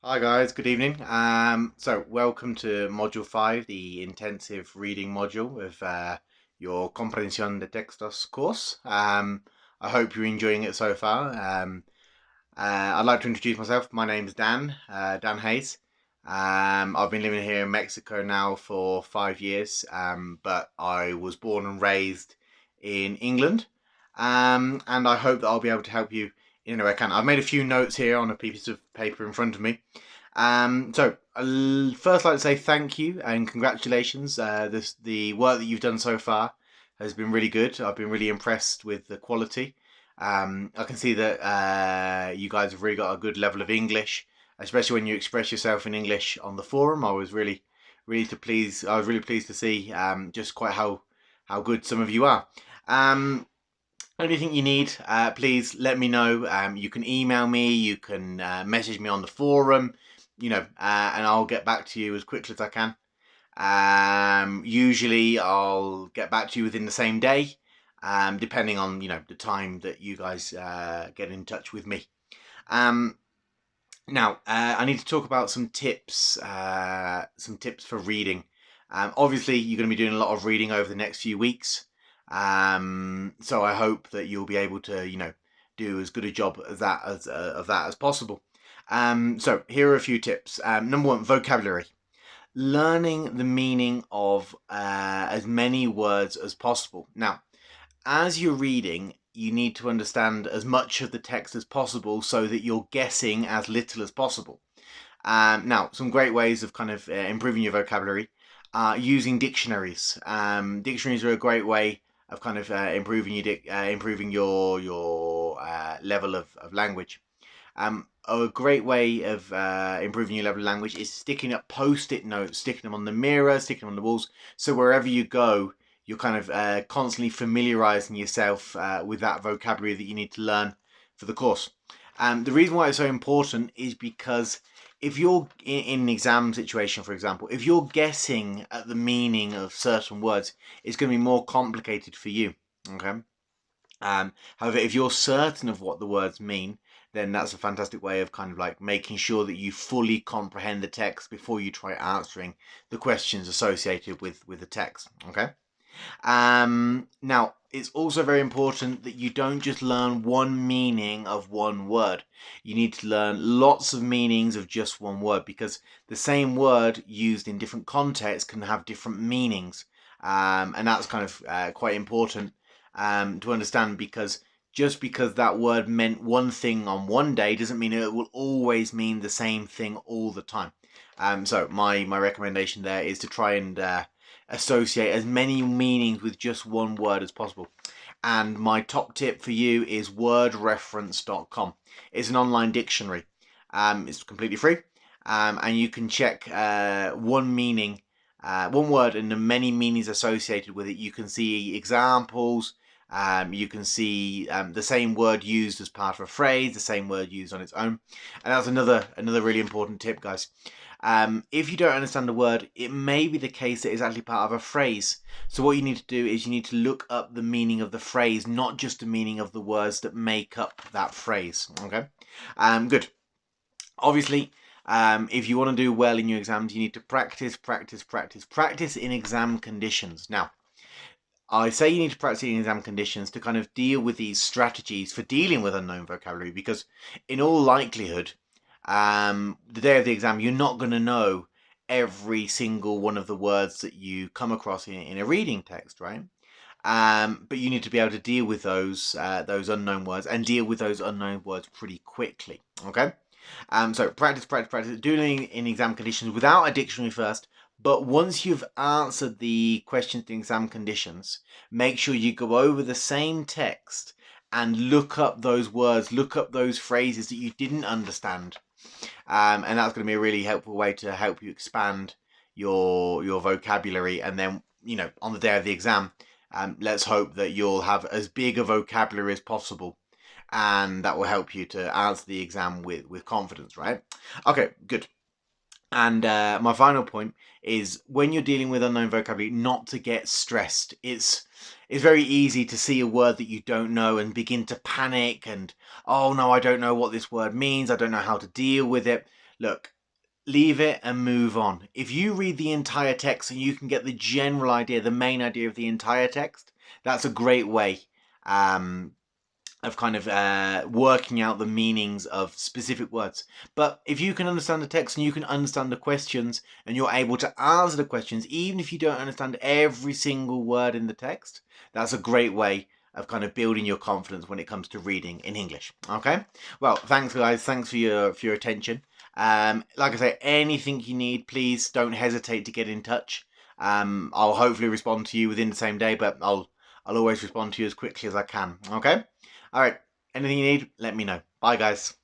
Hi guys, good evening. So welcome to Module 5, the intensive reading module of your Comprensión de Textos course. I hope you're enjoying it so far. I'd like to introduce myself. My name's Dan, Dan Hayes. I've been living here in Mexico now for 5 years, but I was born and raised in England. And I hope that I'll be able to help you in any way I can. I've made a few notes here on a piece of paper in front of me. So I'd first like to say thank you and congratulations. The work that you've done so far has been really good. I've been really impressed with the quality. I can see that you guys have really got a good level of English, especially when you express yourself in English on the forum. I was really pleased to see just quite how good some of you are. Anything you need, please let me know. You can email me, you can message me on the forum, and I'll get back to you as quickly as I can. Usually I'll get back to you within the same day, depending on, the time that you guys get in touch with me. Now, I need to talk about some tips for reading. Obviously, you're going to be doing a lot of reading over the next few weeks. So I hope that you'll be able to, do as good a job as that as possible. So here are a few tips. Number one, vocabulary. Learning the meaning of as many words as possible. Now, as you're reading, you need to understand as much of the text as possible so that you're guessing as little as possible. Now, some great ways of kind of improving your vocabulary are using dictionaries. Dictionaries are a great way of kind of improving your level of language. A great way of improving your level of language is sticking up post-it notes, sticking them on the mirror, sticking them on the walls, so wherever you go, you're kind of constantly familiarizing yourself with that vocabulary that you need to learn for the course. The reason why it's so important is because if you're in an exam situation, for example, if you're guessing at the meaning of certain words, it's going to be more complicated for you. Okay. However, if you're certain of what the words mean, then that's a fantastic way of kind of like making sure that you fully comprehend the text before you try answering the questions associated with the text. Okay. Now, it's also very important that you don't just learn one meaning of one word. You need to learn lots of meanings of just one word, because the same word used in different contexts can have different meanings. And that's kind of quite important to understand, because just because that word meant one thing on one day doesn't mean it will always mean the same thing all the time. So my recommendation there is to try and associate as many meanings with just one word as possible. And my top tip for you is wordreference.com. It's an online dictionary. It's completely free, and you can check one meaning, one word, and the many meanings associated with it. You can see examples. You can see the same word used as part of a phrase, the same word used on its own, and that's another really important tip, guys. If you don't understand the word, it may be the case that it's actually part of a phrase. So what you need to do is you need to look up the meaning of the phrase, not just the meaning of the words that make up that phrase. Okay, good. Obviously, if you want to do well in your exams, you need to practice in exam conditions. Now, I say you need to practice in exam conditions to kind of deal with these strategies for dealing with unknown vocabulary, because in all likelihood, the day of the exam, you're not going to know every single one of the words that you come across in a reading text, right? But you need to be able to deal with those unknown words, and deal with those unknown words pretty quickly. Okay. So practice. Doing in exam conditions without a dictionary first. But once you've answered the questions in exam conditions, make sure you go over the same text and look up those words, look up those phrases that you didn't understand. And that's going to be a really helpful way to help you expand your vocabulary. And then, on the day of the exam, let's hope that you'll have as big a vocabulary as possible, and that will help you to answer the exam with confidence, right? Okay, good. And my final point is, when you're dealing with unknown vocabulary, not to get stressed. It's very easy to see a word that you don't know and begin to panic and, oh no, I don't know what this word means. I don't know how to deal with it. look, leave it and move on. If you read the entire text and you can get the general idea, the main idea of the entire text, that's a great way of kind of working out the meanings of specific words. But if you can understand the text and you can understand the questions and you're able to answer the questions, even if you don't understand every single word in the text, that's a great way of kind of building your confidence when it comes to reading in English. Okay? Well, thanks guys. Thanks for your attention. Like I say, anything you need, please don't hesitate to get in touch. I'll hopefully respond to you within the same day, but I'll always respond to you as quickly as I can. Okay? All right. Anything you need, let me know. Bye, guys.